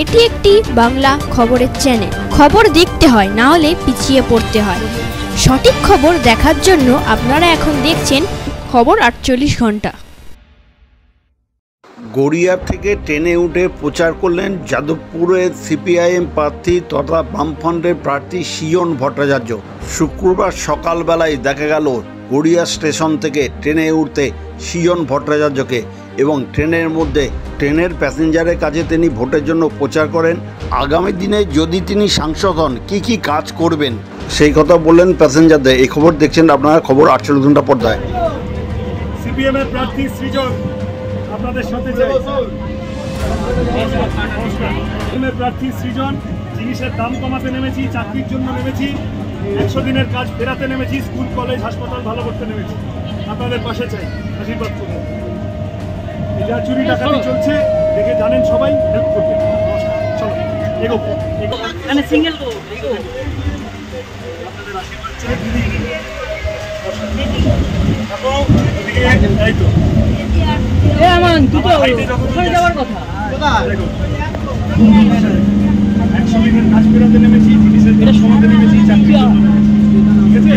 এটি একটি বাংলা খবরের চ্যানেল। খবর দেখতে হয়, না হলে পিছিয়ে পড়তে হয়। সঠিক খবর দেখার জন্য আপনারা এখন দেখছেন খবর 48 ঘন্টা। গড়িয়া থেকে ট্রেনে উঠে প্রচার করলেন যাদবপুরের সিপিআইএম প্রার্থী তথা বামফ্রন্টের প্রার্থী সৃজন ভট্টাচার্য। শুক্রবার সকালবেলায় দেখা গেল গড়িয়া স্টেশন থেকে ট্রেনে উঠতে সৃজন ভট্টাচার্যকে, এবং ট্রেনের মধ্যে ট্রেনের প্যাসেঞ্জারের কাছে তিনি ভোটের জন্য প্রচার করেন। আগামী দিনে যদি তিনি সাংসদ হন কী কী কাজ করবেন সেই কথা বললেন প্যাসেঞ্জারদের। এই খবর দেখছেন আপনারা খবর 48 ঘন্টা পর্দায়। সিপিএম এর প্রার্থী সৃজন আপনাদের সাথে প্রার্থী সৃজন, জিনিসের দাম কমাতে নেমেছি, চাকরির জন্য নেমেছি, 100 দিনের কাজ ফেরাতে নেমেছি, স্কুল কলেজ হাসপাতাল ভালো করতে নেমেছি। আপনাদের পাশে চাই, আশীর্বাদ করুন। যা চুরি ডাকাতি চলছে দেখে জানেন, সবাই হেল্প করবে। চলো এগো সিঙ্গেল আপনাদের আশীর্বাদ চাই। এই তো আমার দুটো যাওয়ার কথা। 100 দিনের কাজ ফেরাতে নেমেছি, জিনিসের দাম কমাতে নেমেছি, চাকরি। ঠিক আছে,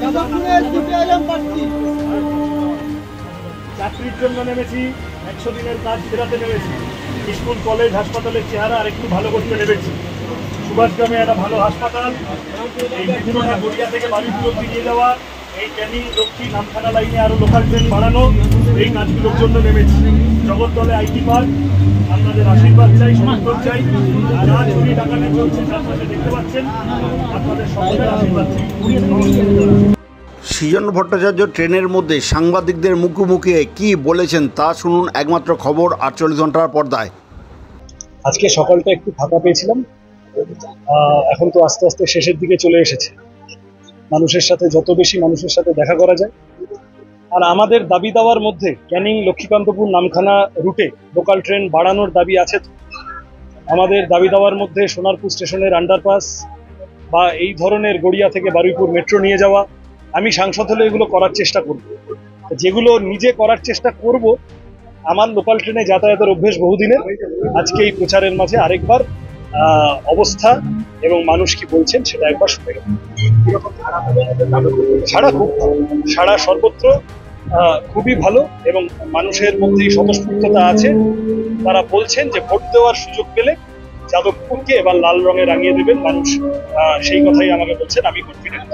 যাদবপুরের সিপিআইএম প্রার্থী চাকরির জন্য নেমেছি, 100 দিনের কাজ ফেরাতে নেমেছি, স্কুল কলেজ হাসপাতালের চেহারা আর একটু ভালো করতে নেমেছি। সুভাষগ্রামে একটা ভালো হাসপাতাল, এই বিভিন্নটা গড়িয়া থেকে বাড়িপুর অব্দি নিয়ে যাওয়া, এই ক্যানিং লক্ষ্মী নামখানা লাইনে আরও লোকাল ট্রেন বাড়ানো, এই কাজগুলোর জন্য নেমেছি। জগদ্দলে আইটি পার্ক, আপনাদের আশীর্বাদ চাই, সমর্থন চাই। যা চুরি ডাকাতি চলছে চারপাশে দেখতে পাচ্ছেন, আপনাদের সকলের আশীর্বাদ চাই। সৃজন ভট্টাচার্য ট্রেনের মধ্যে সাংবাদিকদের মুখোমুখি কি বলেছেন তা শুনুন একমাত্র খবর 48 ঘন্টার পর্দায়। আজকে সকালটা একটু ফাঁকা পেয়েছিলাম, এখন তো আস্তে আস্তে শেষের দিকে চলে এসেছে। মানুষের সাথে যত বেশি মানুষের সাথে দেখা করা যায়, আর আমাদের দাবি দাওয়ার মধ্যে ক্যানিং লক্ষ্মীকান্তপুর নামখানা রুটে লোকাল ট্রেন বাড়ানোর দাবি আছে। আমাদের দাবি দাওয়ার মধ্যে সোনারপুর স্টেশনের আন্ডারপাস বা এই ধরনের গড়িয়া থেকে বারুইপুর মেট্রো নিয়ে যাওয়া, আমি সাংসদ হলে এগুলো করার চেষ্টা করব। যেগুলো নিজে করার চেষ্টা করব, আমার লোকাল ট্রেনে যাতায়াতের অভ্যেস বহুদিনের, আজকে এই প্রচারের মাঝে আরেকবার অবস্থা এবং মানুষ কি বলছেন সেটা একবার শুনে গেল। সাড়া খুব ভালো, সাড়া সর্বত্র খুবই ভালো, এবং মানুষের মধ্যেই স্বতঃস্ফূর্ততা আছে। তারা বলছেন যে ভোট দেওয়ার সুযোগ পেলে যাদবপুরকে এবার লাল রঙে রাঙিয়ে দেবেন মানুষ, সেই কথাই আমাকে বলছেন। আমি কনফিডেন্ট।